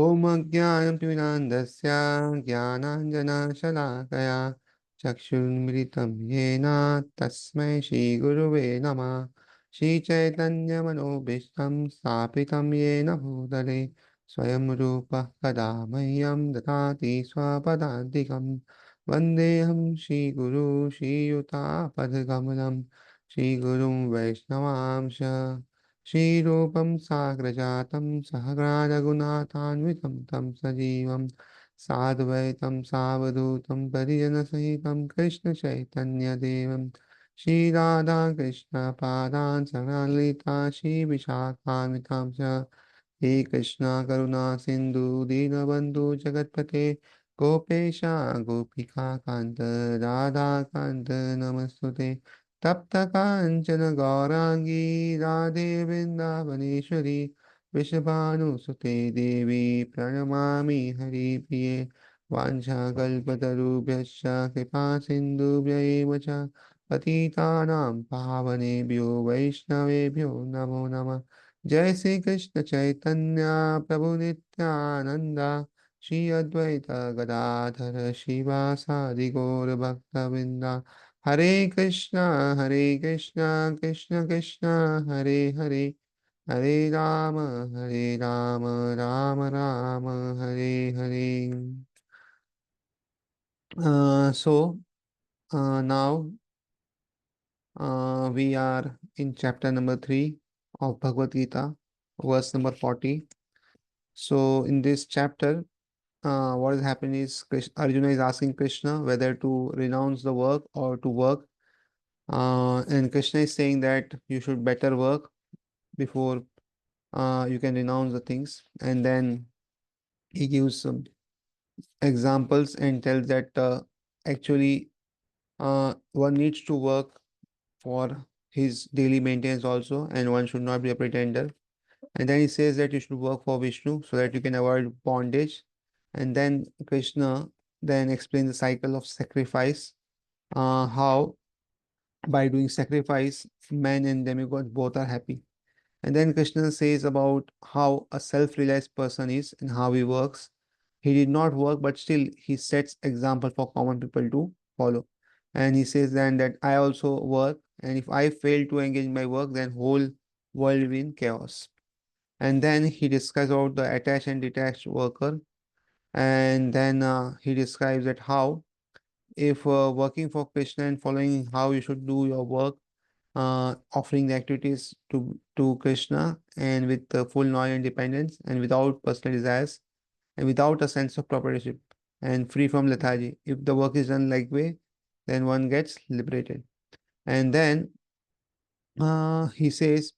ॐ अज्ञानतिमिरान्धस्य ज्ञानाञ्जनशलाकया चक्षुर्मिलितं येन तस्मै श्रीगुरुवे नमः। श्रीचैतन्यमनोभीष्टं स्थापितं येन भूतले स्वयं रूपः कदा मह्यं ददाति स्वपदान्तिकं। वन्देऽहं श्रीगुरू श्रीयुतापदकमलं श्रीगुरुं वैष्णवांश श्रीरूपं साग्रजातं सहस्ररघुनाथान्वितं तं सजीवं साद्वैतं सावधूतं परिजनसहितं कृष्णचैतन्यदेवं श्रीराधा कृष्णपादान् सगलिता श्रीविशाखान्वितां च। हे कृष्णा करुणा सिन्धु दीनबन्धु जगत्पते गोपेश गोपिका कान्त राधाकान्त नमस्तुते। तप्त काञ्चन गौराङ्गी राधे वृन्दावनेश्वरी वृषभानुसुते देवी प्रणमामि हरिप्रिये। वाञ्छाकल्पतरुभ्यश्च कृपा सिन्धुभ्य एव च पतितानां पावनेभ्यो वैष्णवेभ्यो नमो नमः। जय श्री कृष्ण चैतन्य प्रभु नित्यानंद श्री अद्वैत गदाधर शिवासादि गौर भक्तवृंदा। हरे Krishna Krishna Krishna Hare Hare Hare Ram Ram Ram Hare Hare. Now we are in chapter number 3 of Bhagavad Gita, verse number 40. So in this chapter, what is happening is Arjuna is asking Krishna whether to renounce the work or to work. And Krishna is saying that you should better work before you can renounce the things. And then he gives some examples and tells that actually one needs to work for his daily maintenance also, and one should not be a pretender. And then he says that you should work for Vishnu so that you can avoid bondage. And then Krishna then explains the cycle of sacrifice, how by doing sacrifice, man and demigod both are happy. And then Krishna says about how a self-realized person is and how he works. He did not work, but still he sets example for common people to follow. And he says then that I also work, and if I fail to engage in my work, then whole world will be in chaos. And then he describes about the attached and detached worker. And then he describes that how if working for Krishna and following how you should do your work, offering the activities to Krishna and with full knowledge and dependence and without personal desires and without a sense of proprietorship and free from lethargy. If the work is done like way, then one gets liberated. And then he says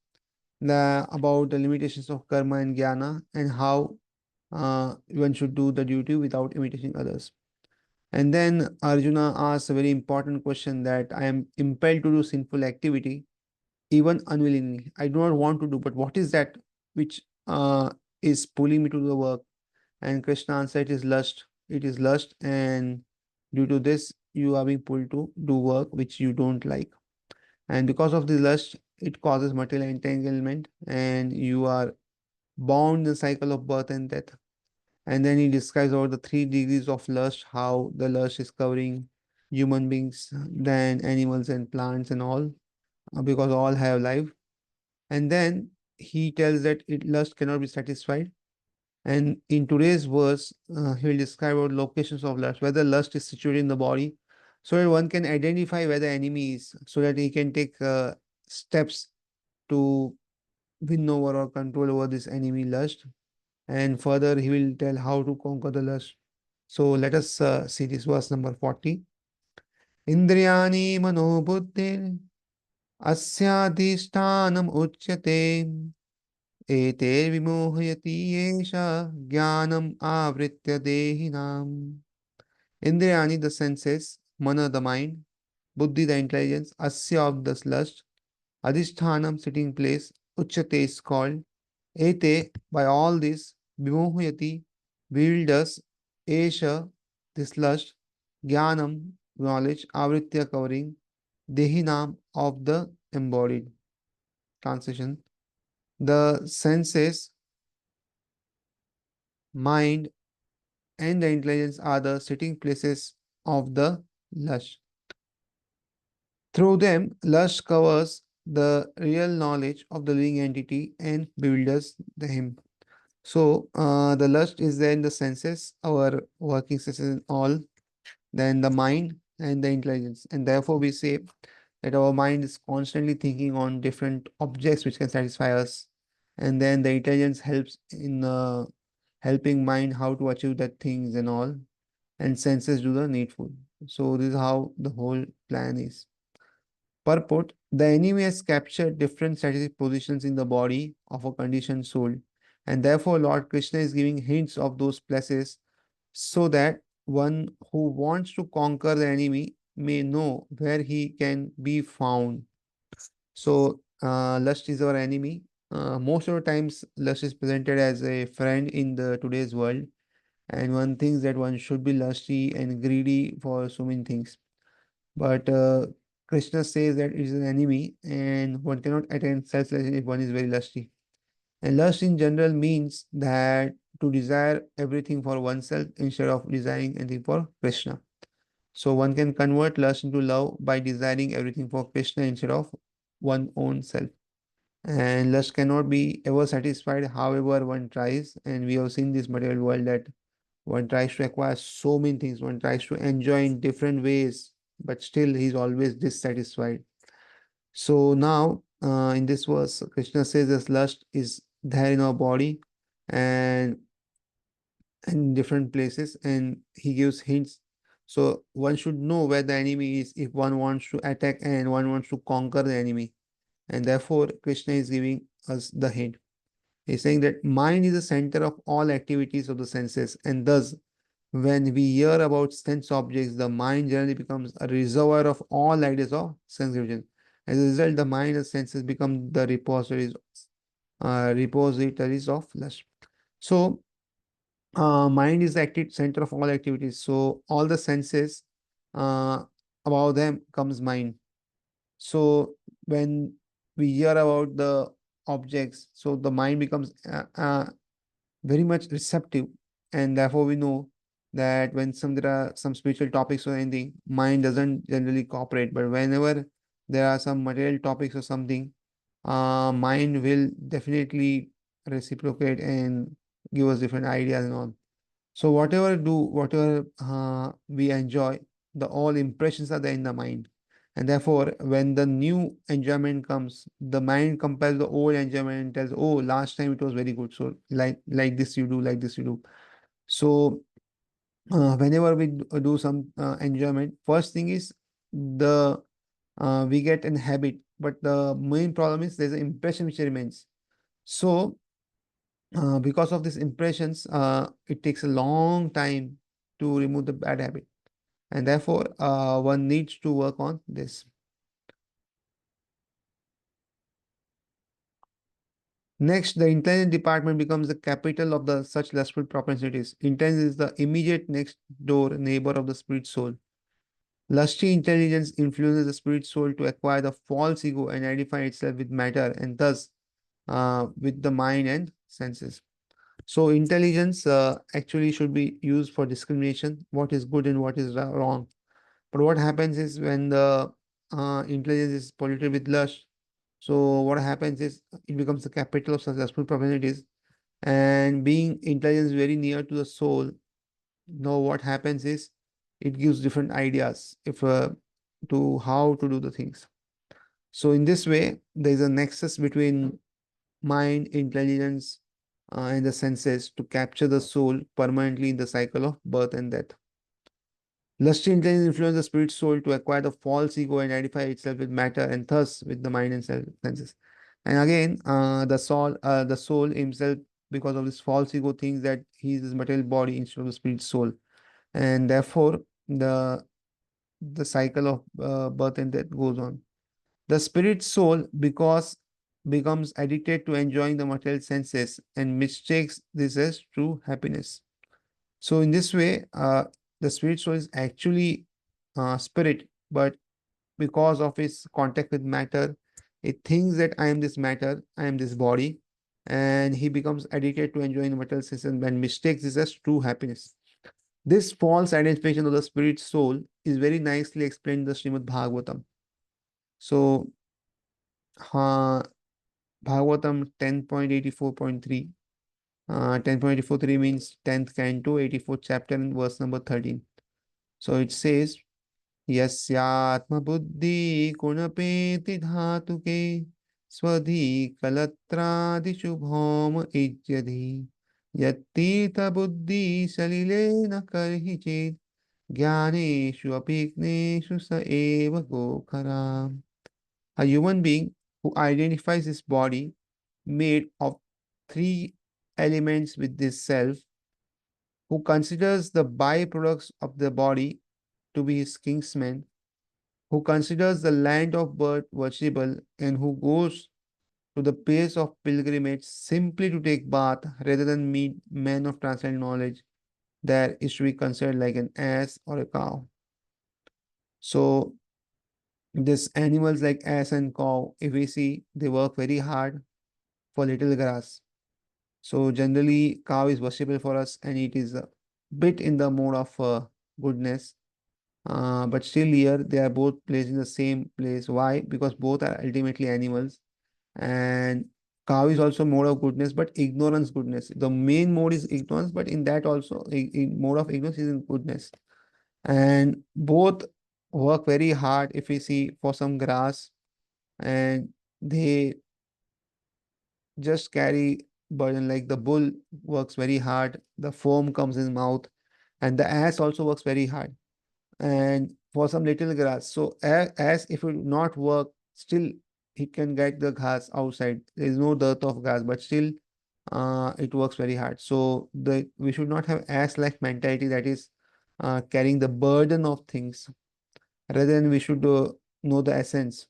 about the limitations of karma and jnana and how one should do the duty without imitating others. And then Arjuna asks a very important question that I am impelled to do sinful activity even unwillingly. I do not want to do, but what is that which is pulling me to the work? And Krishna answered, it is lust. It is lust, and due to this, you are being pulled to do work which you don't like. And because of the lust, it causes material entanglement, and you are bound in the cycle of birth and death. And then he describes all the 3 degrees of lust, how the lust is covering human beings, then animals and plants and all, because all have life. And then he tells that lust cannot be satisfied. And in today's verse, he will describe what locations of lust, whether lust is situated in the body, so that one can identify where the enemy is, so that he can take steps to win over or control over this enemy lust. And further, he will tell how to conquer the lust. So let us see this verse number 40. Indriyani manobuddhir अस्याधिष्ठानम् उच्यते एतैर्विमोहयति येषा ज्ञानम् आवृत्य देहिनाम्. Indriyani, the senses, mana, the mind, buddhi, the intelligence, asya, of the lust, adhishthanam, sitting place, uchyate is called, ete, by all this, vimohayati, bewilders, esha, this lust, jnanam, knowledge, avritya, covering, dehinam, of the embodied. Translation: the senses mind, and the intelligence are the sitting places of the lust. Through them, lust covers the real knowledge of the living entity and bewilders him. So, the lust is there in the senses, our working senses and all, then the mind and the intelligence. And therefore, we say that our mind is constantly thinking on different objects which can satisfy us. And then the intelligence helps in helping mind how to achieve that things and all. And senses do the needful. So, this is how the whole plan is. Purport: the enemy has captured different strategic positions in the body of a conditioned soul, and therefore Lord Krishna is giving hints of those places so that one who wants to conquer the enemy may know where he can be found. So, lust is our enemy. Most of the times, lust is presented as a friend in the today's world, and one thinks that one should be lusty and greedy for so many things. But Krishna says that it is an enemy and one cannot attain self-realization if one is very lusty. And lust in general means that to desire everything for oneself instead of desiring anything for Krishna. So one can convert lust into love by desiring everything for Krishna instead of one own self. And lust cannot be ever satisfied however one tries. And we have seen this material world that one tries to acquire so many things, one tries to enjoy in different ways, but still he's always dissatisfied. So now, in this verse, Krishna says this lust is there in our body and in different places, and he gives hints. So one should know where the enemy is if one wants to attack and one wants to conquer the enemy. And therefore, Krishna is giving us the hint. He's saying that mind is the center of all activities of the senses, and thus when we hear about sense objects, the mind generally becomes a reservoir of all ideas of sense division. As a result, the mind and senses become the repositories of lust. So, mind is the active center of all activities. So, all the senses, uh, about them comes mind. So, when we hear about the objects, so the mind becomes very much receptive, and therefore we know that when there are some spiritual topics or anything, mind doesn't generally cooperate, but whenever there are some material topics or something, mind will definitely reciprocate and give us different ideas and all. So whatever we enjoy, the all impressions are there in the mind. And therefore, when the new enjoyment comes, the mind compares the old enjoyment and tells, "Oh, last time it was very good. So like this you do, like this you do." So whenever we do some enjoyment, first thing is the we get an habit, but the main problem is there's an impression which remains. So because of these impressions, it takes a long time to remove the bad habit, and therefore one needs to work on this. Next, the intelligence department becomes the capital of the such lustful propensities. Intelligence is the immediate next door neighbor of the spirit soul. Lusty intelligence influences the spirit soul to acquire the false ego and identify itself with matter, and thus with the mind and senses. So intelligence actually should be used for discrimination, what is good and what is wrong. But what happens is when the intelligence is polluted with lust, so what happens is it becomes the capital of successful propensities. And being intelligence very near to the soul, now what happens is it gives different ideas if to how to do the things. So in this way, there is a nexus between mind, intelligence, and the senses to capture the soul permanently in the cycle of birth and death. Lusty intelligence influences the spirit soul to acquire the false ego and identify itself with matter and thus with the mind and senses. And again, the soul himself, because of this false ego, thinks that he is his material body instead of the spirit soul, and therefore the the cycle of birth and death goes on. The spirit soul, because becomes addicted to enjoying the material senses and mistakes this as true happiness. So in this way, the spirit soul is actually spirit, but because of its contact with matter, it thinks that I am this matter, I am this body, and he becomes addicted to enjoying material sensations and mistakes this as true happiness. This false identification of the spirit soul is very nicely explained in the Srimad Bhagavatam. So, Bhagavatam 10.84.3. 10.84.3 means 10th canto, 84th chapter, and verse number 13. So it says, यस्यात्म बुद्धि कुणपेति धातुके स्वधि कलत्रादिषु भौम इज्यधि यत्तीत बुद्धि सलिलेन करहि चेत् ज्ञानेषु अभिज्ञेषु स एव गोखरा. A human being who identifies his body made of three elements with this self, who considers the byproducts of the body to be his kinsmen, who considers the land of birth worshipable, and who goes to the place of pilgrimage simply to take bath rather than meet men of transcendent knowledge, there is to be considered like an ass or a cow. So, these animals like ass and cow, if we see, they work very hard for little grass. So, generally, cow is worshipable for us and it is a bit in the mode of goodness. But still, here they are both placed in the same place. Why? Because both are ultimately animals, and cow is also mode of goodness, but ignorance goodness. The main mode is ignorance, but in that also, mode of ignorance is in goodness. And both work very hard if we see for some grass, and they just carry burden. Like the bull works very hard, the foam comes in mouth, and the ass also works very hard and for some little grass. So as if it would not work, still he can get the grass outside. There is no dearth of grass, but still it works very hard. So the we should not have ass-like mentality, that is carrying the burden of things. Rather than we should know the essence.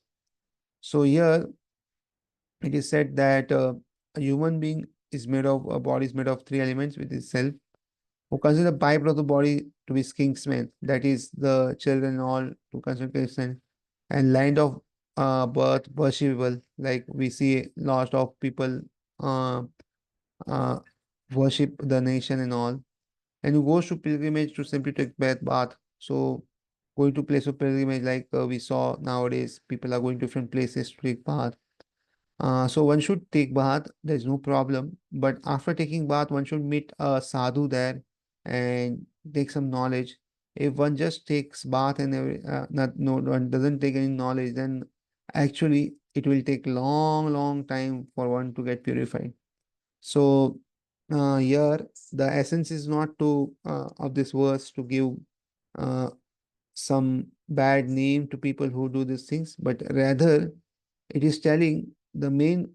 So here it is said that a human being is made of a body is made of three elements with itself, who consider byproduct of the body to be kingsmen, that is the children all to consider kingsmen, and land of birth worshipable, like we see lot of people uh, uh, worship the nation and all, and who goes to pilgrimage to simply take bath. So going to place of pilgrimage, like we saw nowadays, people are going to different places to take bath. So one should take bath, there's no problem. But after taking bath, one should meet a sadhu there and take some knowledge. If one just takes bath and not no one doesn't take any knowledge, then actually it will take long, long time for one to get purified. So here the essence is not to of this verse to give uh, some bad name to people who do these things, but rather it is telling the main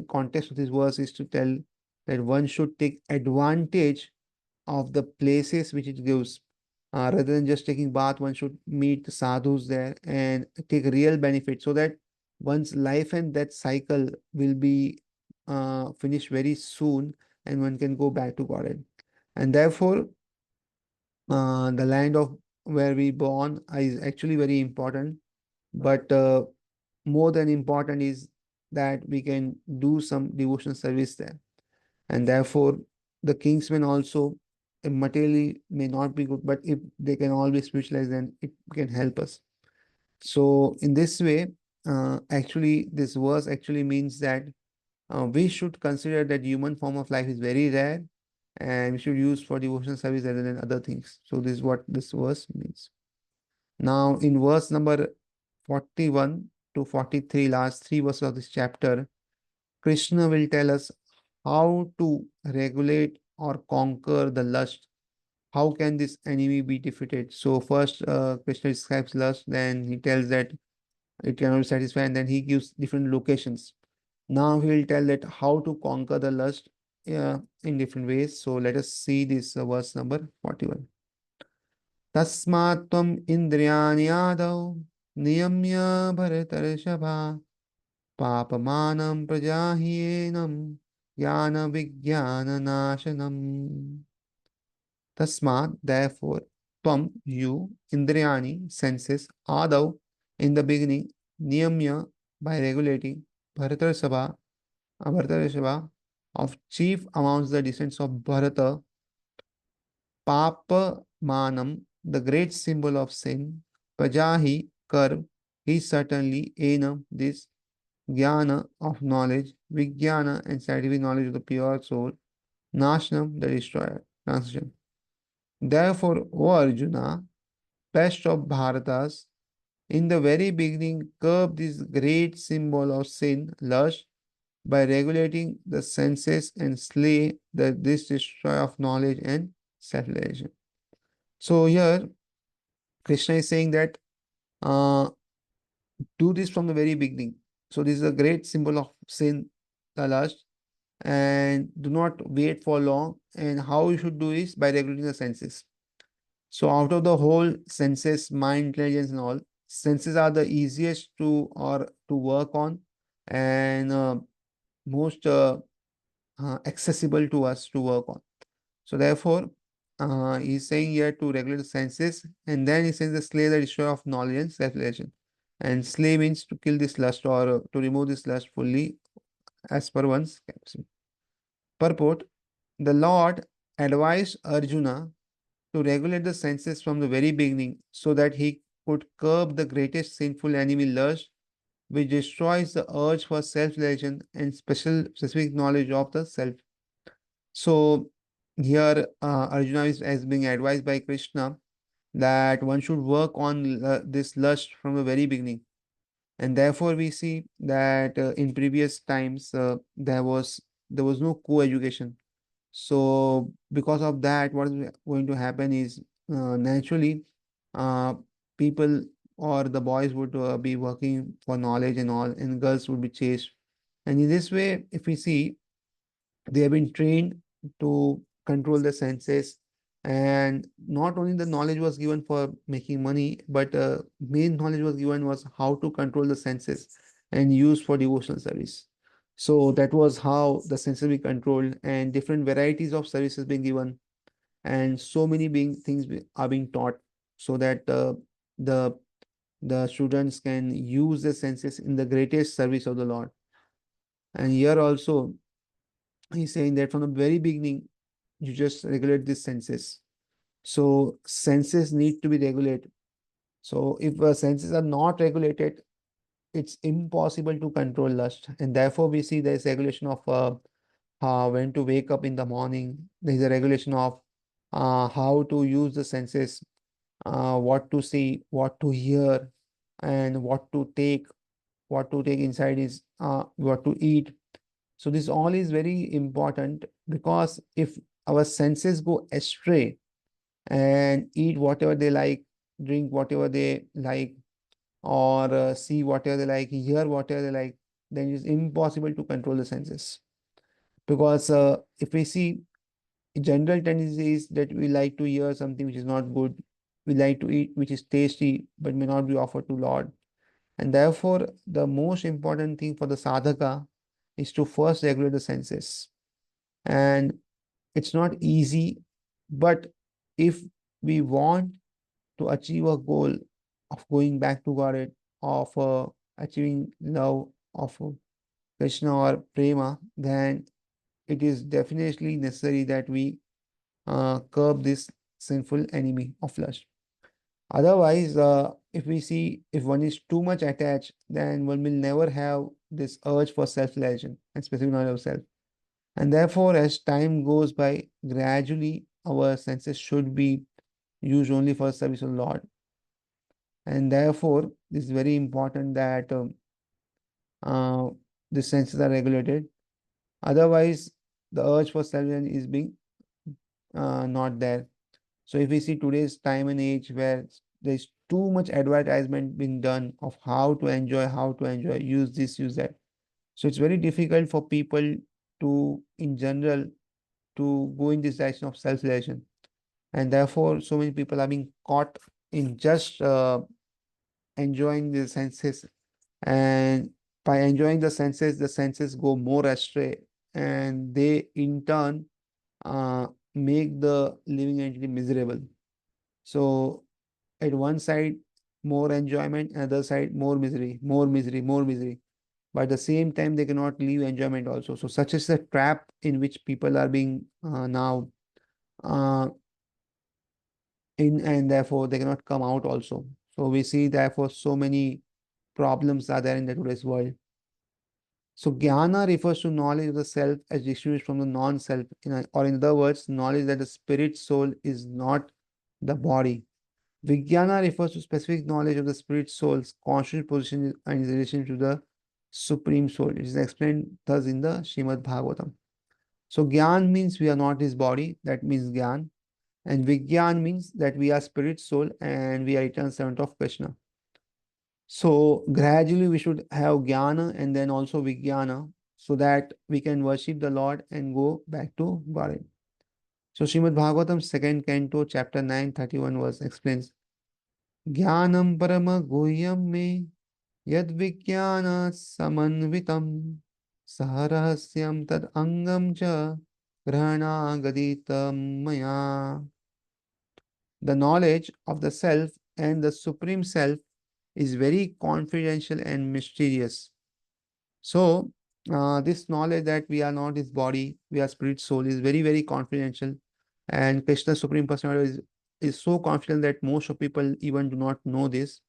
context of this verse is to tell that one should take advantage of the places which it gives. Rather than just taking bath, one should meet the sadhus there and take real benefit, so that one's life and that cycle will be finished very soon and one can go back to Godhead. And therefore, the land of where we born is actually very important. But more than important is that we can do some devotional service there. And therefore, the kingsmen also materially may not be good, but if they can always spiritualize, then it can help us. So in this way, actually, this verse actually means that we should consider that human form of life is very rare and we should use for devotional service rather than other things. So this is what this verse means. Now, in verse number 41 to 43, last three verses of this chapter, Krishna will tell us how to regulate or conquer the lust. How can this enemy be defeated? So first, Krishna describes lust, then he tells that it cannot be satisfied, and then he gives different locations. Now he will tell that how to conquer the lust in different ways. So let us see this verse number 41. तस्मात् त्वम् इन्द्रियाणि आदौ नियम्य भरतर्षभा पापमानं प्रजाह्येनं ज्ञानविज्ञाननाशनम्. Tasmat, therefore, tvam, you, indriyani, senses, adau, in the beginning, niyamya, by regulating, bharatar sabha, Bharata of chief amongst the descendants of Bharata, Papa Manam, the great symbol of sin, Pajahi, curve, he certainly Enam, this Jnana of knowledge, Vijnana and scientific knowledge of the pure soul, Nashnam, the destroyer. Translation. Therefore, O Arjuna, best of Bharatas, in the very beginning, curb this great symbol of sin, lust, by regulating the senses and slay this destroyer of knowledge and self-realization. So here, Krishna is saying that uh, do this from the very beginning. So this is a great symbol of sin, the lust, and do not wait for long. And how you should do is by regulating the senses. So out of the whole senses, mind, intelligence, and all, senses are the easiest to work on, and most accessible to us to work on. So therefore, he's saying here to regulate the senses, and then he says the slay the destroyer of knowledge and self-realization. And slay means to kill this lust or to remove this lust fully as per one's capacity. Purport: the Lord advised Arjuna to regulate the senses from the very beginning so that he could curb the greatest sinful enemy lust, which destroys the urge for self-realization and specific knowledge of the self. So here Arjuna is being advised by Krishna that one should work on this lust from the very beginning. And therefore we see that in previous times there was no co-education. So because of that, what is going to happen is naturally uh, people or the boys would be working for knowledge and all, and girls would be chased. And in this way, if we see, they have been trained to control the senses, and not only the knowledge was given for making money, but main knowledge was given was how to control the senses and use for devotional service. So that was how the senses be controlled, and different varieties of services being given, and so many are being taught, so that the the students can use the senses in the greatest service of the Lord. And here also he's saying that from the very beginning, you just regulate these senses. So senses need to be regulated. So if senses are not regulated, it's impossible to control lust. And therefore, we see there's regulation of when to wake up in the morning. There's a regulation of how to use the senses, what to see, what to hear, and what to take inside is what to eat. So this all is very important, because if our senses go astray and eat whatever they like, drink whatever they like, or see whatever they like, hear whatever they like, then it's impossible to control the senses. Because if we see, general tendency is that we like to hear something which is not good, we like to eat which is tasty but may not be offered to Lord. And therefore, the most important thing for the sadhaka is to first regulate the senses. And it's not easy, but if we want to achieve a goal of going back to God, of achieving love of Krishna or Prema, then it is definitely necessary that we curb this sinful enemy of lust. Otherwise, if we see, if one is too much attached, then one will never have this urge for self-realization and specific knowledge of self. And therefore, as time goes by, gradually our senses should be used only for service of Lord. And therefore, this is very important that uh, the senses are regulated. Otherwise, the urge for self is being not there. So if we see today's time and age where there's too much advertisement being done of how to enjoy, use this, use that. So it's very difficult for people to, in general, to go in this direction of self-realization. And therefore, so many people are being caught in just enjoying the senses. And by enjoying the senses go more astray, and they in turn uh, make the living entity miserable. So at one side, more enjoyment, other side, more misery, more misery, more misery. but at the same time they cannot leave enjoyment also. So such is the trap in which people are being now uh, in, and therefore they cannot come out also. So we see therefore so many problems are there in the today's world. So jnana refers to knowledge of the self as distinguished from the non-self, or in other words, knowledge that the spirit soul is not the body. Vijnana refers to specific knowledge of the spirit soul's conscious position and its relation to the supreme soul. It is explained thus in the Srimad Bhagavatam. So Gyan means we are not his body, that means Gyan. And Vigyan means that we are spirit soul and we are eternal servant of Krishna. So gradually we should have Jnana and then also Vijnana so that we can worship the Lord and go back to Godhead. So Srimad Bhagavatam, second canto, chapter 9, 31 verse explains Jnanam parama guhyam me yad vijnana samanvitam saharahasyam tad angam cha grahana gaditam maya. The knowledge of the self and the supreme self is very confidential and mysterious. So, this knowledge that we are not his body, we are spirit soul is very, very confidential. And Krishna Supreme Personality is so confident that most of people even do not know this.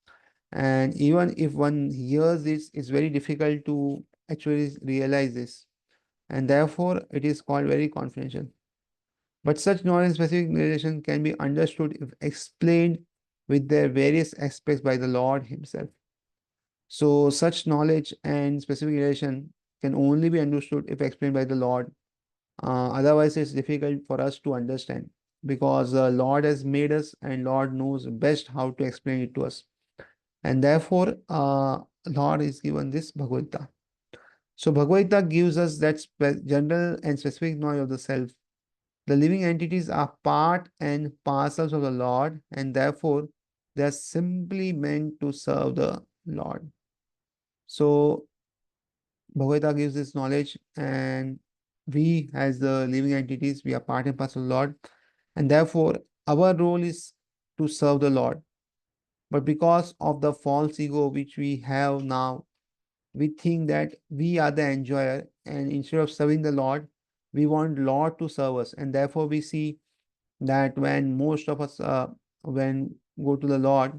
And even if one hears this, it's very difficult to actually realize this. And therefore, it is called very confidential. But such knowledge specific relation can be understood if explained with their various aspects by the Lord Himself. So, such knowledge and specific relation can only be understood if explained by the Lord. Otherwise, it's difficult for us to understand because the Lord has made us and Lord knows best how to explain it to us. And therefore, Lord is given this Bhagavad. So, Bhagavad gives us that general and specific knowledge of the self. The living entities are part and parcels of the Lord, and therefore they are simply meant to serve the Lord. So, Bhagavad gives this knowledge, and we, as the living entities, we are part and parcel of the Lord, and therefore our role is to serve the Lord. But because of the false ego which we have now, we think that we are the enjoyer, and instead of serving the Lord, we want Lord to serve us, and therefore we see that when most of us when go to the Lord,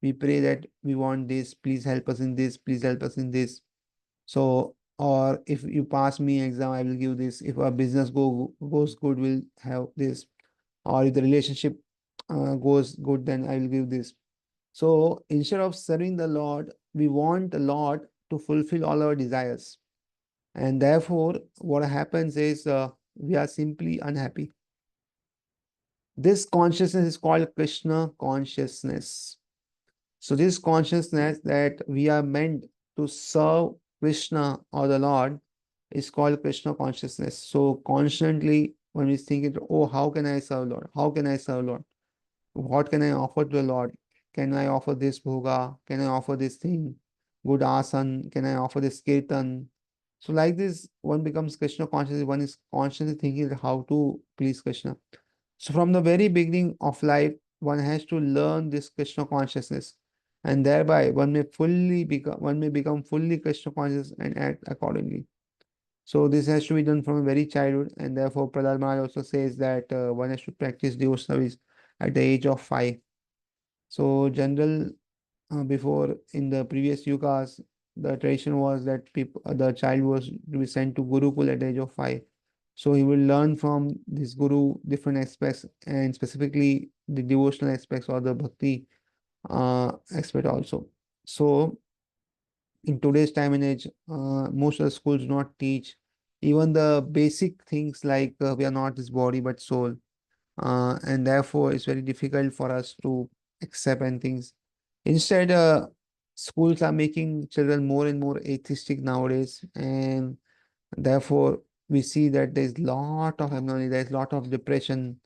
we pray that we want this, please help us in this, please help us in this. So, or if you pass me exam, I will give this. If our business goes good, we'll have this. Or if the relationship goes good, then I will give this. So instead of serving the Lord, we want the Lord to fulfill all our desires. And therefore, what happens is we are simply unhappy. This consciousness is called Krishna consciousness. So this consciousness that we are meant to serve Krishna or the Lord is called Krishna consciousness. So constantly when we think it, oh, how can I serve Lord? How can I serve Lord? What can I offer to the Lord? Can I offer this bhoga? Can I offer this thing? Good asan? Can I offer this kirtan? So like this, one becomes Krishna conscious. One is constantly thinking how to please Krishna. So from the very beginning of life, one has to learn this Krishna consciousness, and thereby one may become fully Krishna conscious and act accordingly. So this has to be done from a very childhood, and therefore Prahlad Maharaj also says that one has to practice devotional service at the age of 5. So general before in the previous yugas, the tradition was that the child was to be sent to Gurukul at the age of 5. So he will learn from this guru different aspects and specifically the devotional aspects or the bhakti aspect also. So in today's time and age, most of the schools do not teach even the basic things like we are not this body but soul, and therefore it's very difficult for us to accept and things. Instead, schools are making children more and more atheistic nowadays, and therefore we see that there's lot of abnormality, there's lot of depression.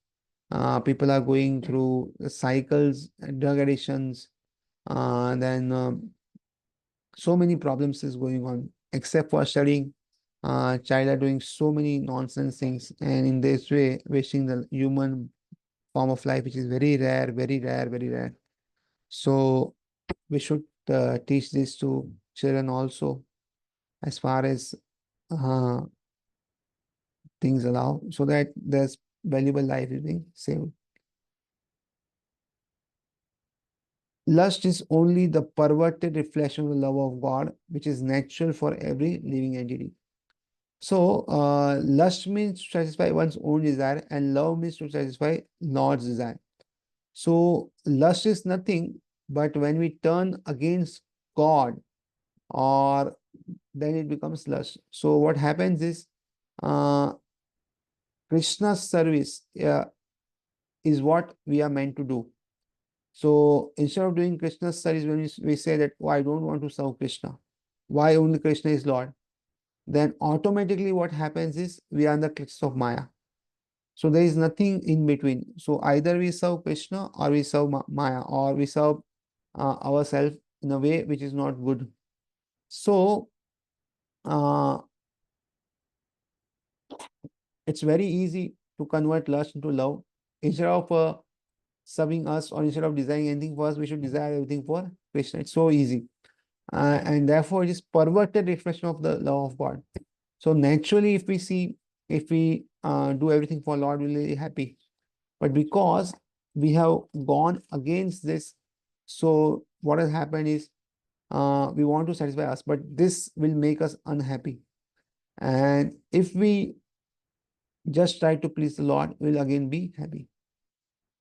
People are going through cycles, drug addictions, then so many problems is going on. Except for studying, child are doing so many nonsense things, and in this way, wasting the human form of life, which is very rare, very rare, very rare. So we should teach this to children also. as far as uh, things allow, so that there's valuable life is being saved. Lust is only the perverted reflection of the love of God, which is natural for every living entity. So, lust means to satisfy one's own desire, and love means to satisfy Lord's desire. So, lust is nothing but when we turn against God, or then it becomes lust. So, what happens is, uh, Krishna's service is what we are meant to do. So, instead of doing Krishna's service, when we say that, oh, I don't want to serve Krishna, why only Krishna is Lord, then automatically what happens is we are in the clutches of Maya. So there is nothing in between. So either we serve Krishna or we serve Maya, or we serve ourselves in a way which is not good. So uh, it's very easy to convert lust into love. Instead of serving us, or instead of desiring anything for us, we should desire everything for Krishna. It's so easy. And therefore it is perverted reflection of the love of God. So naturally, if we see, if we do everything for Lord, we'll be happy. But because we have gone against this, so what has happened is we want to satisfy us, but this will make us unhappy. And if we just try to please the Lord, we'll again be happy.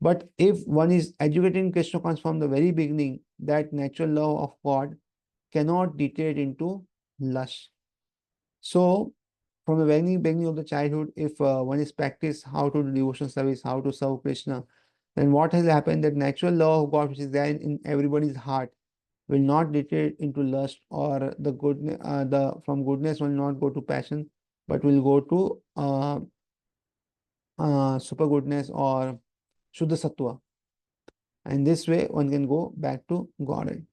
But if one is educated in Krishna consciousness from the very beginning, that natural love of God cannot deteriorate into lust. So, from the beginning of the childhood, if one is practiced how to do devotional service, how to serve Krishna, then what has happened, that natural law of God, which is there in everybody's heart, will not deteriorate into lust, or the goodness, the from goodness will not go to passion, but will go to super goodness or Shuddha Sattva. And this way, one can go back to Godhead.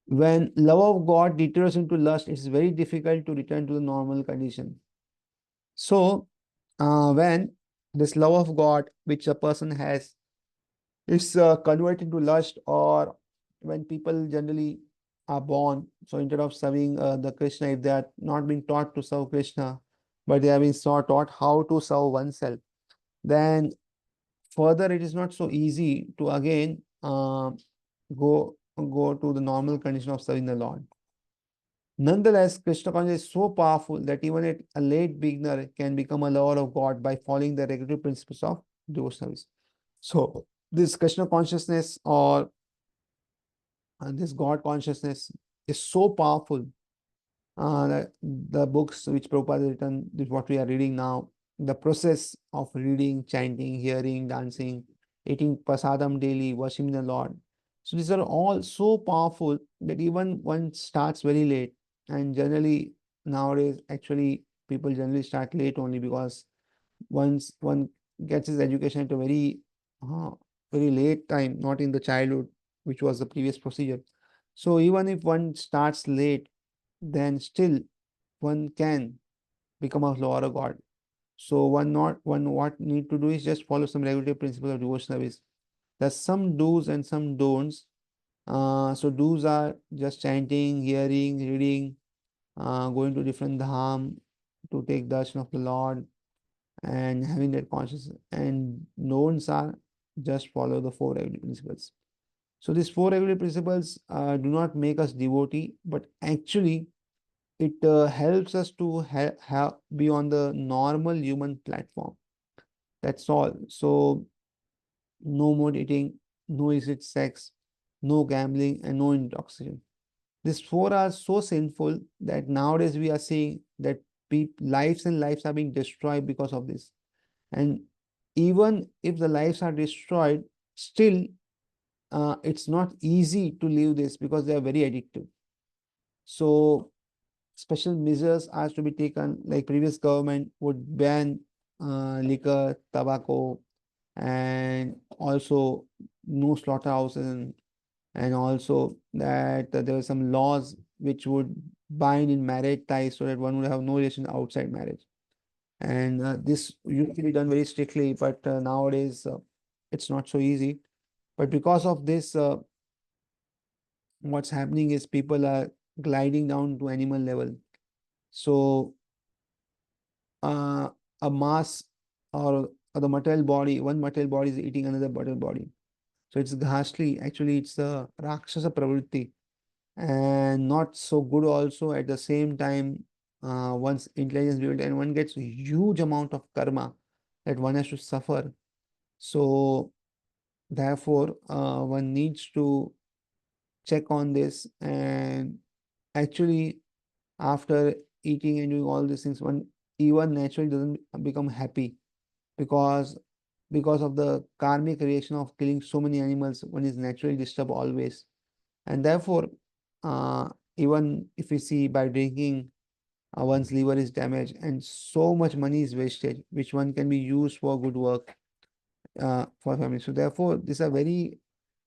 When love of God deteriorates into lust, it is very difficult to return to the normal condition. So, when this love of God, which a person has, is converted to lust, or when people generally are born, so instead of serving the Krishna, if they are not being taught to serve Krishna, but they have been taught how to serve oneself, then further it is not so easy to again go to the normal condition of serving the Lord. Nonetheless, Krishna consciousness is so powerful that even a late beginner can become a lover of God by following the regulative principles of devotional service. So, this Krishna consciousness, or this God consciousness, is so powerful. The books which Prabhupada has written, is what we are reading now, the process of reading, chanting, hearing, dancing, eating prasadam daily, worshiping the Lord. So these are all so powerful that even one starts very late. And generally, nowadays, actually, people generally start late only because once one gets his education at a uh, very late time, not in the childhood, which was the previous procedure. So even if one starts late, then still one can become a lover of God. So one what need to do is just follow some regulative principles of devotional service. There's some do's and some don'ts. So do's are just chanting, hearing, reading, going to different dham to take darshan of the Lord, and having that consciousness. And don'ts are just follow the four regulative principles. So these four regulative principles do not make us devotee, but actually it helps us to be on the normal human platform. That's all. So no more eating, no illicit sex, no gambling, and no intoxication. These four are so sinful that nowadays we are seeing that lives and lives are being destroyed because of this. And even if the lives are destroyed, still it's not easy to leave this because they are very addictive. So special measures are to be taken, like previous government would ban liquor, tobacco, and also no slaughterhouses, and also that there were some laws which would bind in marriage ties so that one would have no relation outside marriage. And this used to be done very strictly, but nowadays it's not so easy. But because of this, what's happening is people are gliding down to animal level. So a mass or the material body, one material body is eating another material body. So it's ghastly. Actually, it's the Rakshasa Pravritti and not so good also at the same time. One's intelligence built and one gets a huge amount of karma that one has to suffer. So therefore, one needs to check on this. And actually, after eating and doing all these things, one even naturally doesn't become happy because of the karmic reaction of killing so many animals. One is naturally disturbed always, and therefore, uh, even if we see by drinking, one's liver is damaged and so much money is wasted, which one can be used for good work for family. So therefore, these are very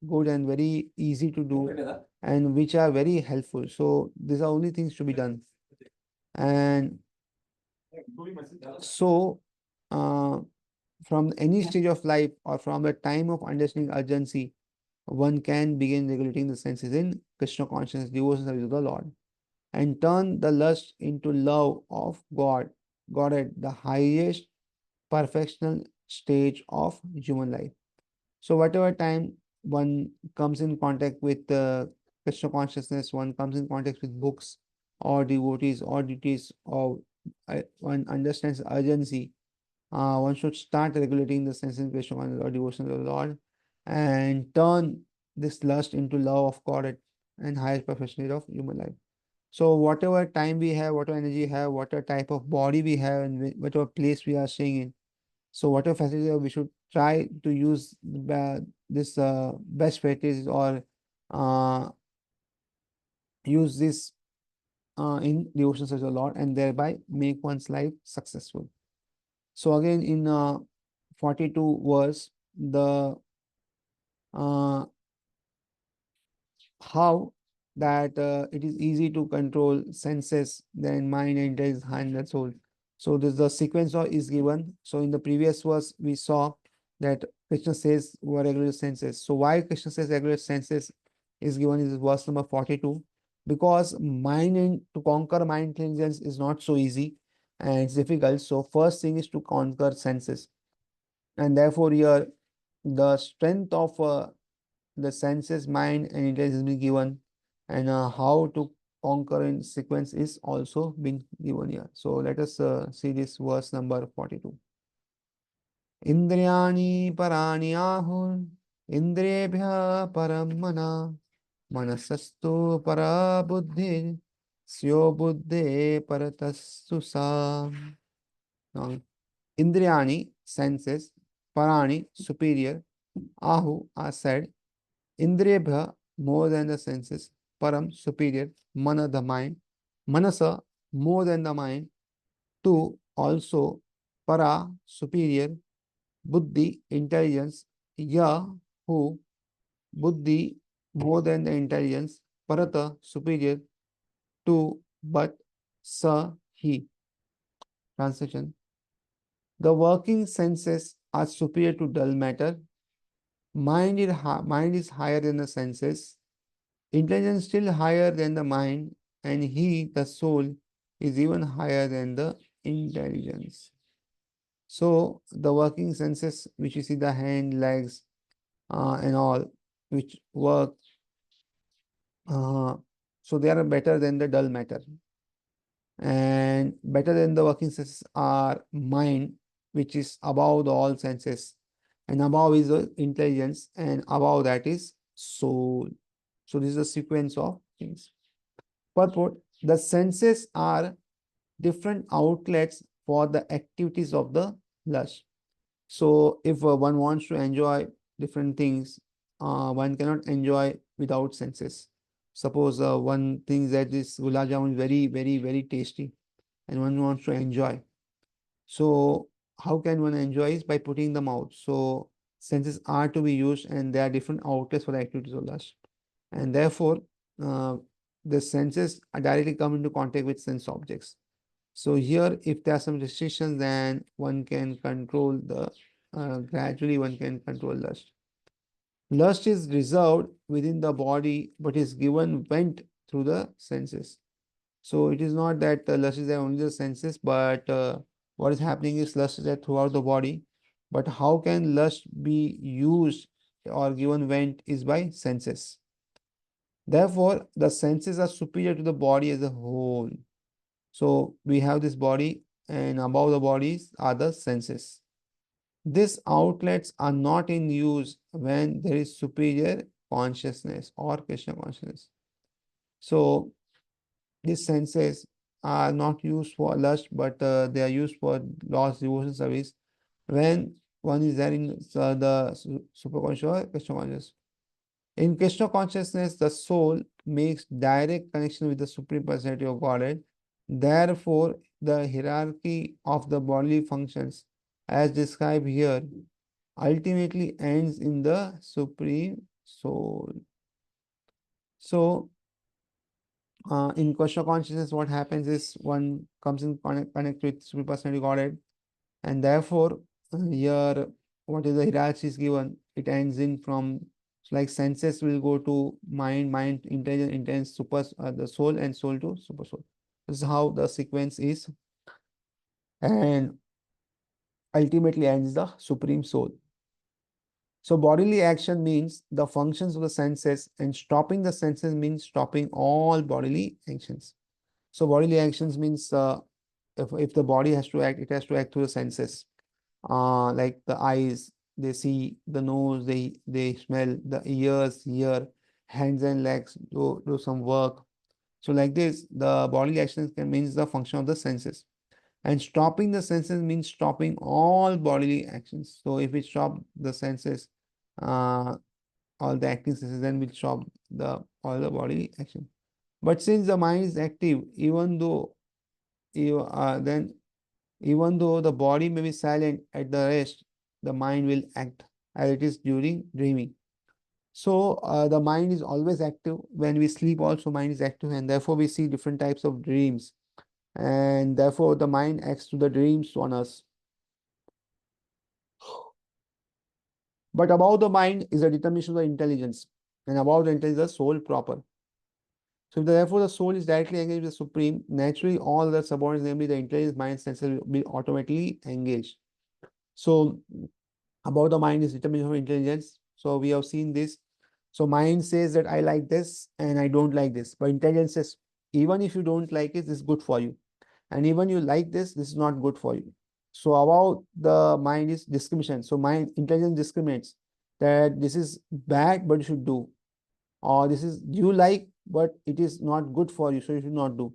good and very easy to do and which are very helpful. So these are only things to be done. And so, uh, from any stage of life or from the time of understanding urgency, one can begin regulating the senses in Krishna consciousness, devotion service of the Lord, and turn the lust into love of God, Godhead, the highest perfectional stage of human life. So, whatever time one comes in contact with Krishna consciousness, one comes in contact with books or devotees or deities, or one understands urgency, one should start regulating the sense in Krishna consciousness or devotion to the Lord and turn this lust into love of God and highest perfection of human life. So whatever time we have, whatever energy we have, whatever type of body we have, and whatever place we are staying in, so whatever facility we have, we should try to use this best practices or uh, use this in devotion such a lot and thereby make one's life successful. So again in 42 verse, the uh, how that it is easy to control senses, then mind and intelligence, hand and soul. So this the sequence of is given. So in the previous verse we saw that Krishna says what regulate senses. So why Krishna says regulate senses is given in verse number 42, because mind and to conquer mind intelligence is not so easy and it's difficult. So first thing is to conquer senses, and therefore here the strength of the senses, mind, and intelligence has been given, and how to conquer in sequence is also been given here. So let us see this verse number 42. Indriyani parani ahur, indriyebhya param mana, manasastu para buddhi, syo buddhe paratastu sa. Now, Indriyani, senses, parani, superior, ahu are said, Indriyabha, more than the senses, Param, superior, Mana, the mind, Manasa, more than the mind, two, also, Para, superior, Buddhi, intelligence, Ya, who, Buddhi, more than the intelligence, Parata, superior, two, but, Sa, he. Translation. The working senses are superior to dull matter. Mind is higher than the senses. Intelligence still higher than the mind, and he, the soul, is even higher than the intelligence. So the working senses, which you see the hand, legs, and all, which work, uh, so they are better than the dull matter, and better than the working senses are mind, which is above the all senses, and above is the intelligence, and above that is soul. So this is a sequence of things. Purport: the senses are different outlets for the activities of the lust. So, if one wants to enjoy different things, one cannot enjoy without senses. Suppose one thinks that this gulab jamun is very, very, very tasty, and one wants to enjoy. So, how can one enjoy is by putting the mouth. So, senses are to be used, and there are different outlets for the activities of lust, and therefore, uh, the senses are directly come into contact with sense objects. So here, if there are some restrictions, then one can control the gradually one can control lust. Lust is reserved within the body, but is given vent through the senses. So it is not that lust is there only the senses, but what is happening is lust is there throughout the body. But how can lust be used or given vent is by senses. Therefore, the senses are superior to the body as a whole. So we have this body, and above the bodies are the senses. These outlets are not in use when there is superior consciousness or Krishna consciousness. So these senses are not used for lust, but they are used for lost devotion service when one is there in the superconscious or Krishna consciousness. In Krishna consciousness, the soul makes direct connection with the Supreme Personality of Godhead. Therefore, the hierarchy of the bodily functions, as described here, ultimately ends in the Supreme Soul. So, in Krishna consciousness, what happens is one comes in connect with Supreme Personality Godhead, and therefore, here, what is the hierarchy is given, it ends in from, so like senses will go to mind, mind, intelligence, intelligence, the soul, and soul to super soul. This is how the sequence is, and ultimately ends the Supreme Soul. So bodily action means the functions of the senses, and stopping the senses means stopping all bodily actions. So bodily actions means if the body has to act, it has to act through the senses. Like the eyes, they see; the nose, they smell; the ears hear; hands and legs do some work. So like this, the bodily actions can means the function of the senses. And stopping the senses means stopping all bodily actions. So if we stop the senses, uh, all the acting senses, then we'll stop the all the bodily action. But since the mind is active, then even though the body may be silent at the rest, the mind will act as it is during dreaming. So the mind is always active. When we sleep, also mind is active, and therefore we see different types of dreams. And therefore the mind acts to the dreams on us. But above the mind is a determination of the intelligence, and above the intelligence, the soul proper. So therefore the soul is directly engaged with the supreme. Naturally, all the subordinates, namely the intelligence, mind, senses, will be automatically engaged. So about the mind is determination of intelligence. So we have seen this. So mind says that I like this and I don't like this. But intelligence says, even if you don't like it, this is good for you. And even you like this is not good for you. So about the mind is discrimination. So mind intelligence discriminates that this is bad, but you should do. Or this is you like, but it is not good for you, so you should not do.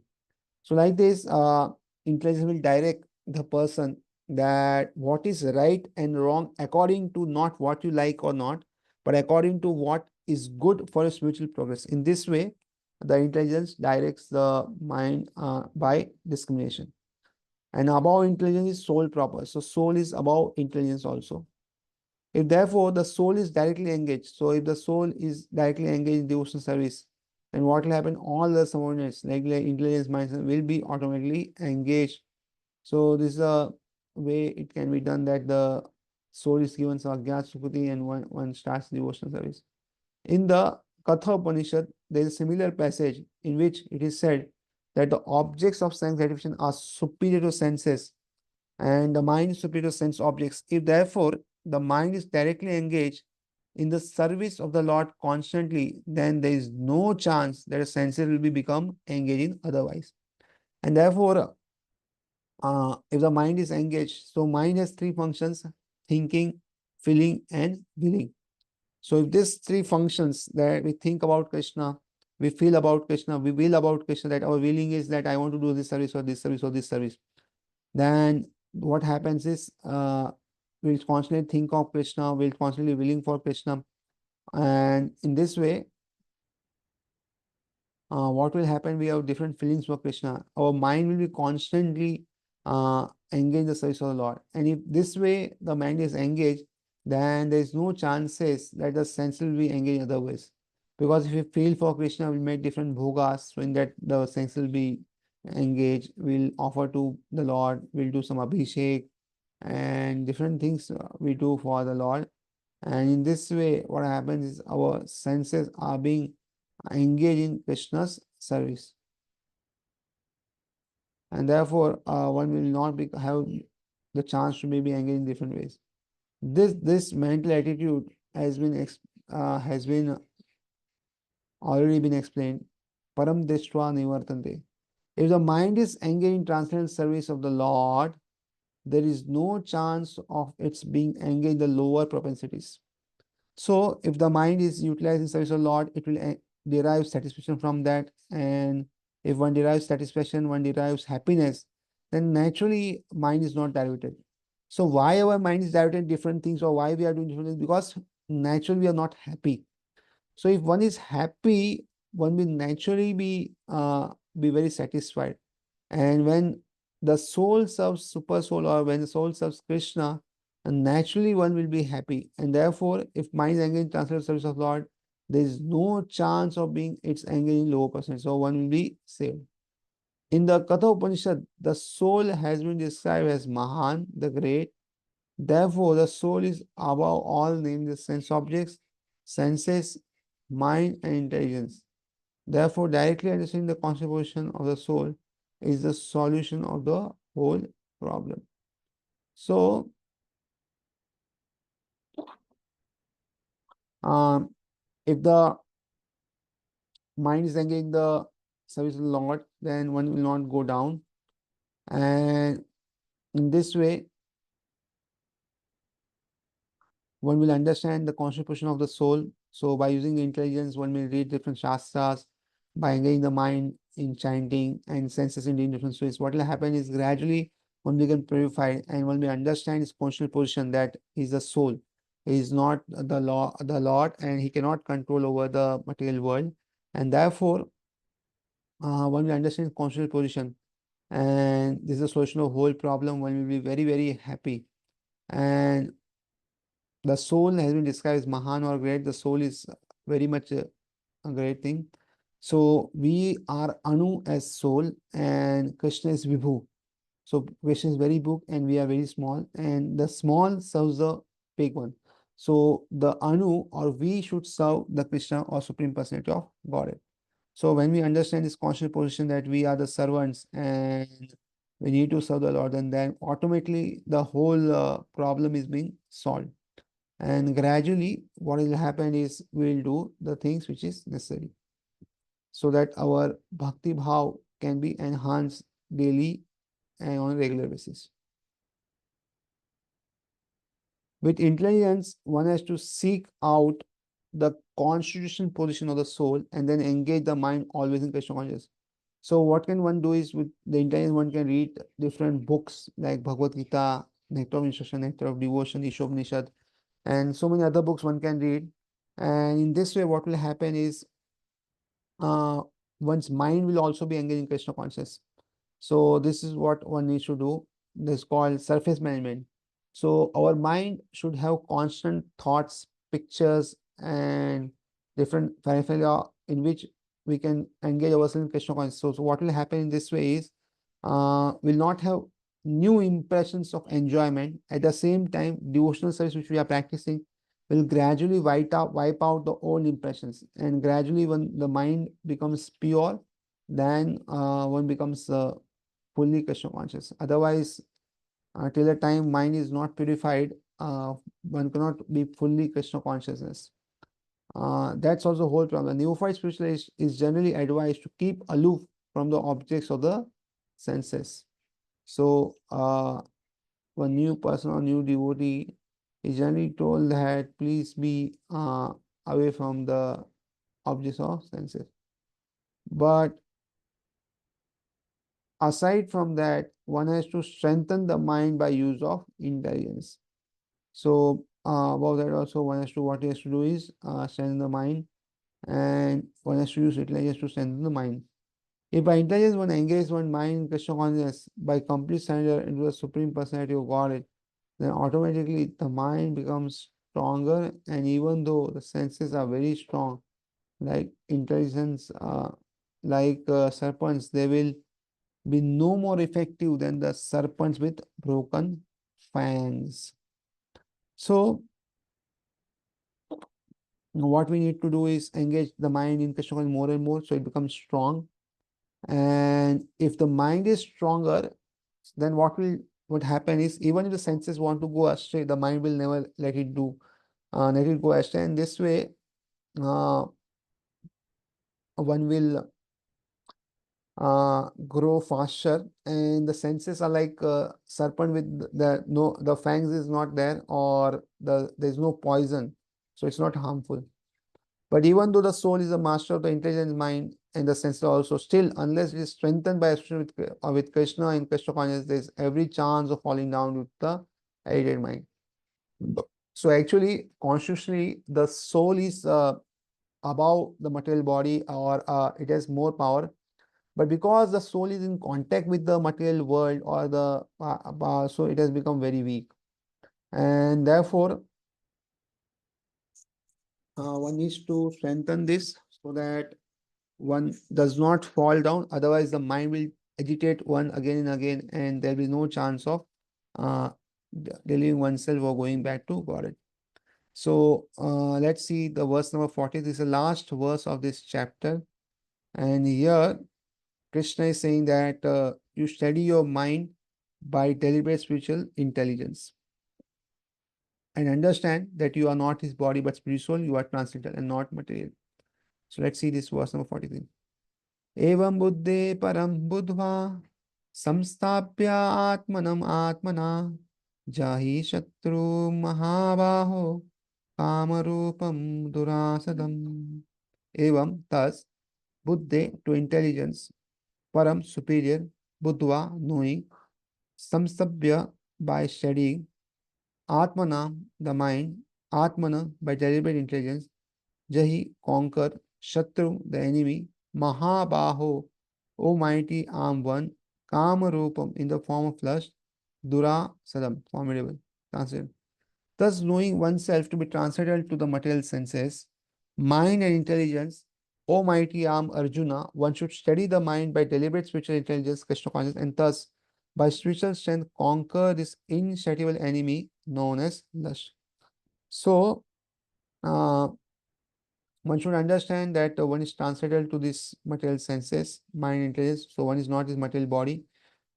So like this, intelligence will direct the person that what is right and wrong according to not what you like or not, but according to what is good for your spiritual progress. In this way, the intelligence directs the mind by discrimination. And above intelligence is soul proper. So soul is above intelligence also. If therefore the soul is directly engaged, so if the soul is directly engaged in devotional service, then what will happen? All the subordinates, like intelligence, mind, will be automatically engaged. So this is a way it can be done, that the soul is given Sagyat Sukhuti and one starts devotional service. In the Katha Upanishad, there is a similar passage in which it is said that the objects of sense gratification are superior to senses, and the mind is superior to sense objects. If therefore the mind is directly engaged in the service of the Lord constantly, then there is no chance that a senses will be become engaged in otherwise. And therefore, if the mind is engaged, so mind has three functions: thinking, feeling, and willing. So if these three functions, that we think about Krishna, we feel about Krishna, we will about Krishna, that our willing is that I want to do this service or this service or this service, then what happens is we'll constantly think of Krishna, we'll constantly willing for Krishna. And in this way, what will happen? We have different feelings for Krishna. Our mind will be constantly engaged in the service of the Lord. And if this way the mind is engaged, then there is no chances that the sense will be engaged otherwise. Because if we feel for Krishna, we'll make different bhogas. So in that the sense will be engaged. We'll offer to the Lord. We'll do some abhishek and different things we do for the Lord. And in this way, what happens is our senses are being engaged in Krishna's service. And therefore, one will not have the chance to maybe engage in different ways. This mental attitude has been already been explained. Param Deshwa Nivartante. If the mind is engaged in transcendental service of the Lord, there is no chance of its being engaged in the lower propensities. So, if the mind is utilized in service of the Lord, it will derive satisfaction from that. And if one derives satisfaction, one derives happiness, then naturally mind is not diverted. So, why our mind is diverted in different things, or why we are doing different things? Because naturally we are not happy. So if one is happy, one will naturally be very satisfied. And when the soul serves super soul, or when the soul serves Krishna, and naturally one will be happy. And therefore, if mind is engaged in transcendental service of Lord, there is no chance of being its engaged in lower percent. So one will be saved. In the Katha Upanishad, the soul has been described as Mahan, the great. Therefore, the soul is above all named sense objects, senses, mind, and intelligence. Therefore, directly understanding the constitution of the soul is the solution of the whole problem. So, um, if the mind is engaged in the service of the Lord, then one will not go down. And in this way, one will understand the constitution of the soul. So by using intelligence, one will read different shastras, by engaging the mind in chanting and senses in different ways. What will happen is gradually one will get purified, and one will understand his conscious position, that he is the soul. He is not the Lord, and he cannot control over the material world. And therefore, one will understand his conscious position. And this is the solution of whole problem. One will be very, very happy. And the soul has been described as Mahan or great. The soul is very much a great thing. So we are Anu as soul, and Krishna is Vibhu. So Krishna is very big and we are very small, and the small serves the big one. So the Anu or we should serve the Krishna or Supreme Personality of Godhead. So when we understand this conscious position that we are the servants and we need to serve the Lord, and then automatically the whole problem is being solved. And gradually, what will happen is we'll do the things which is necessary, so that our bhakti bhav can be enhanced daily and on a regular basis. With intelligence, one has to seek out the constitutional position of the soul and then engage the mind always in Krishna consciousness. So what can one do is, with the intelligence, one can read different books like Bhagavad Gita, Nectar of Instruction, Nectar of Devotion, Ishopanishad, and so many other books one can read. And in this way, what will happen is uh, one's mind will also be engaged in Krishna consciousness. So this is what one needs to do. This is called surface management. So our mind should have constant thoughts, pictures, and different paraphernalia in which we can engage ourselves in Krishna consciousness. So what will happen in this way is we'll not have new impressions of enjoyment. At the same time, devotional service which we are practicing will gradually wipe out the old impressions, and gradually when the mind becomes pure, then one becomes fully Krishna conscious. Otherwise, till the time mind is not purified, one cannot be fully Krishna consciousness. That's also the whole problem. Neophyte spiritualist is generally advised to keep aloof from the objects of the senses. So, one new person or new devotee is generally told that please be away from the objects of senses. But aside from that, one has to strengthen the mind by use of intelligence. So about that also, one has to what he has to do is strengthen the mind, and one has to use intelligence to strengthen the mind. If by intelligence one engages one mind in Krishna consciousness by complete surrender into the Supreme Personality of Godhead, then automatically the mind becomes stronger, and even though the senses are very strong, like intelligence, serpents, they will be no more effective than the serpents with broken fangs. So, what we need to do is engage the mind in Krishna more and more so it becomes strong. And if the mind is stronger, then what happen is, even if the senses want to go astray, the mind will never let it go astray. And this way, uh, one will grow faster. And the senses are like serpent with the fangs is not there, or there's no poison, so it's not harmful. But even though the soul is a master of the intelligent mind and the senses also, still, unless it is strengthened by association with Krishna and Krishna consciousness, there's every chance of falling down with the agitated mind. So actually, consciously, the soul is above the material body, or it has more power. But because the soul is in contact with the material world, or so it has become very weak. And therefore, one needs to strengthen this so that one does not fall down. Otherwise, the mind will agitate one again and again, and there will be no chance of uh, delivering oneself or going back to God. So let's see the verse number 40. This is the last verse of this chapter. And here Krishna is saying that you study your mind by deliberate spiritual intelligence and understand that you are not his body but spiritual, you are transcendental and not material. So let's see this verse number 43. Evam buddhe param buddhva samstapya atmanam atmana jahi shatru mahabaho kamarupam durasadam. Evam, thus, buddhe, to intelligence, param, superior, buddhva, knowing, samstabhya, by studying, atmana, the mind, atmana, by deliberate intelligence, jahi, conquer, shatru, the enemy, mahabaho, O mighty arm one, kama rupam, in the form of lust, dura sadam, formidable. Translate. Thus, knowing oneself to be transcendental to the material senses, mind and intelligence, O mighty arm Arjuna, one should study the mind by deliberate spiritual intelligence, Krishna consciousness, and thus, by spiritual strength, conquer this insatiable enemy known as lust. So, uh, one should understand that one is transcendental to this material senses, mind, intelligence. So, one is not this material body.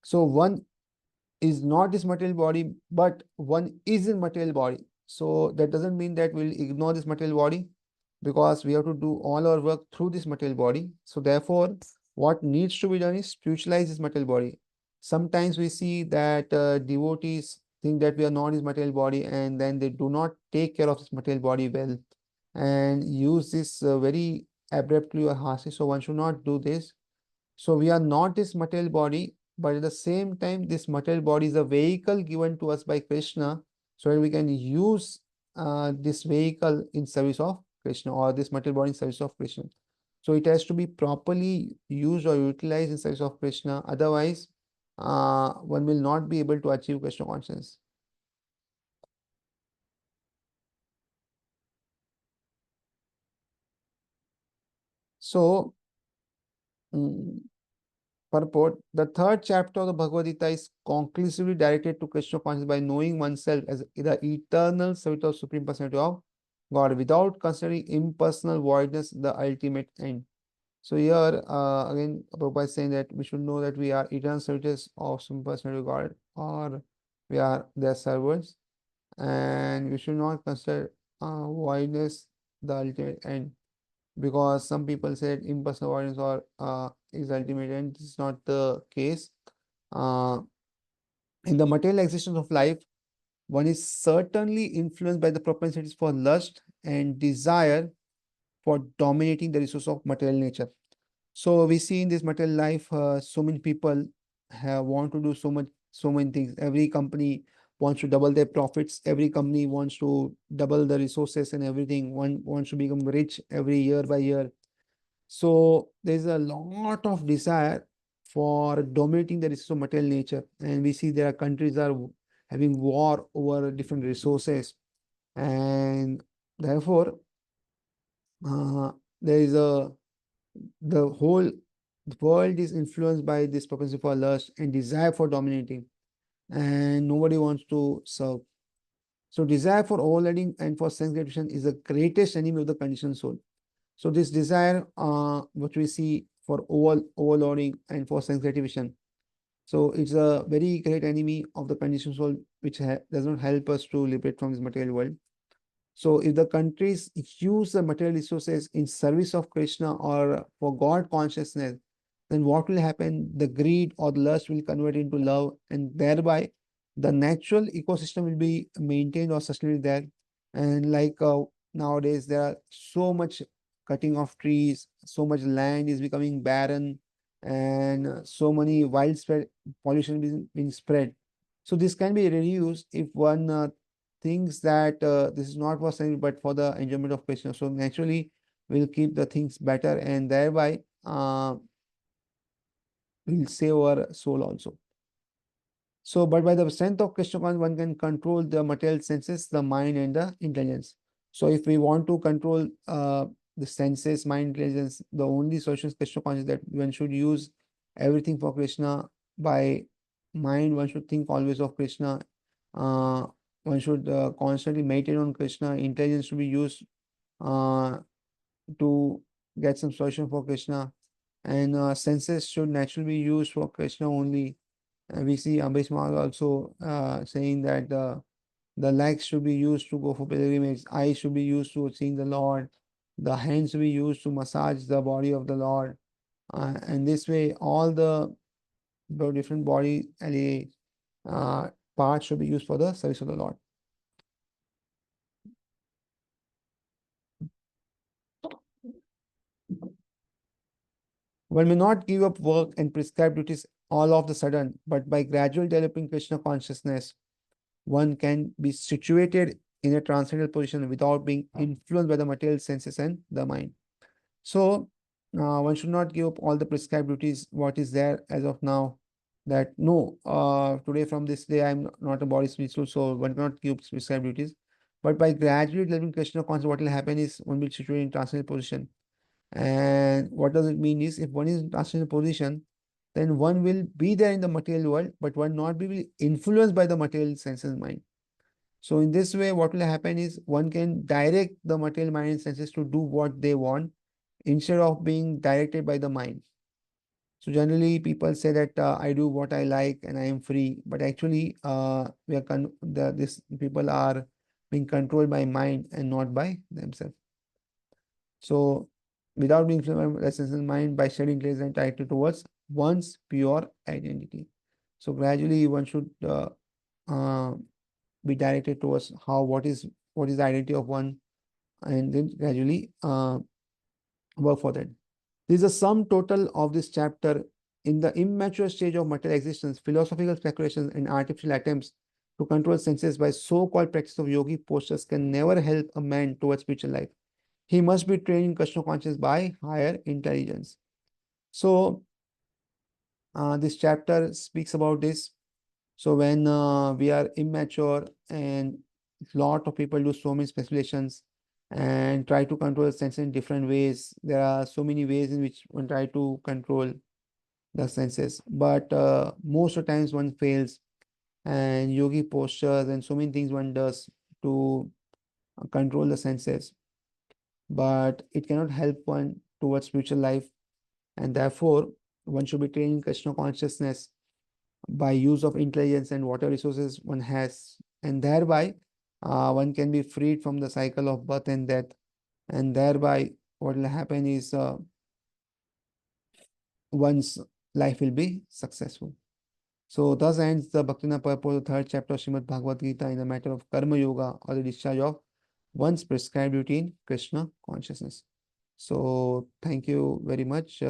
So, one is not this material body, but one is in material body. So that doesn't mean that we'll ignore this material body, because we have to do all our work through this material body. So therefore, what needs to be done is spiritualize this material body. Sometimes we see that devotees think that we are not his material body, and then they do not take care of this material body well, and use this very abruptly or harshly. So one should not do this. So we are not this material body, but at the same time, this material body is a vehicle given to us by Krishna, so that we can use this vehicle in service of Krishna, or this material body in service of Krishna. So it has to be properly used or utilized in service of Krishna. Otherwise, one will not be able to achieve Krishna consciousness. So, mm, purport. The third chapter of the Bhagavad Gita is conclusively directed to Krishna consciousness by knowing oneself as the eternal servitor of Supreme Personality of God, without considering impersonal voidness, the ultimate end. So here, again, Prabhupada is saying that we should know that we are eternal servitors of Supreme Personality of God, or we are their servants, and we should not consider voidness the ultimate end, because some people said impersonal avoidance or is ultimate, and this is not the case. Uh, in the material existence of life, one is certainly influenced by the propensities for lust and desire for dominating the resource of material nature. So we see in this material life, so many people want to do so many things. Every company wants to double their profits. Every company wants to double the resources and everything. One wants to become rich every year by year. So there's a lot of desire for dominating the resource of material nature. And we see there are countries are having war over different resources. And therefore, there is the whole world is influenced by this propensity for lust and desire for dominating. And nobody wants to serve. So desire for overloading and for sense gratification is the greatest enemy of the conditioned soul. So this desire, which we see for overloading, and for sense gratification. So it's a very great enemy of the conditioned soul, which does not help us to liberate from this material world. So if the countries use the material resources in service of Krishna or for God consciousness, then what will happen? The greed or the lust will convert into love, and thereby the natural ecosystem will be maintained or sustained there. And like nowadays, there are so much cutting of trees, so much land is becoming barren, and so many widespread pollution being spread. So this can be reduced if one thinks that this is not for selling but for the enjoyment of Krishna. So naturally, we'll keep the things better, and thereby we'll save our soul also. So, but by the strength of Krishna consciousness, one can control the material senses, the mind, and the intelligence. So, if we want to control the senses, mind, intelligence, the only solution is Krishna consciousness, that one should use everything for Krishna. By mind, one should think always of Krishna. Uh, one should constantly meditate on Krishna. Intelligence should be used uh, to get some solution for Krishna, and senses should naturally be used for Krishna only. We see Ambrish Maharaj also saying that the legs should be used to go for pilgrimage, eyes should be used to seeing the Lord, the hands should be used to massage the body of the Lord, and this way all the different body uh, parts should be used for the service of the Lord. One may not give up work and prescribed duties all of the sudden, but by gradually developing Krishna consciousness, one can be situated in a transcendental position without being influenced by the material senses and the mind. So, one should not give up all the prescribed duties, what is there as of now. That no, today from this day, I'm not a body spiritual, so one cannot give prescribed duties. But by gradually developing Krishna consciousness, what will happen is one will be situated in transcendental position. And what does it mean is if one is in transcendental position, then one will be there in the material world, but one not be influenced by the material senses mind. So in this way, what will happen is one can direct the material mind and senses to do what they want instead of being directed by the mind. So generally, people say that I do what I like and I am free, but actually, this people are being controlled by mind and not by themselves. So without being influenced by lessons in mind, by studying clearly and directed towards one's pure identity. So gradually, one should uh, be directed towards what is the identity of one, and then gradually work for that. This is a sum total of this chapter. In the immature stage of material existence, philosophical speculations and artificial attempts to control senses by so-called practice of yogi postures can never help a man towards spiritual life. He must be trained in Krishna consciousness by higher intelligence. So this chapter speaks about this. So when we are immature and lot of people do so many speculations and try to control the senses in different ways. There are so many ways in which one try to control the senses, but most of the times one fails, and yogi postures and so many things one does to control the senses, but it cannot help one towards spiritual life, and therefore one should be trained in Krishna consciousness by use of intelligence and water resources one has, and thereby one can be freed from the cycle of birth and death, and thereby what will happen is one's life will be successful. So thus ends the Bhaktivinoda purport, the third chapter of Srimad Bhagavad Gita in the matter of Karma Yoga, or the discharge of one's prescribed duty in Krishna consciousness. So thank you very much.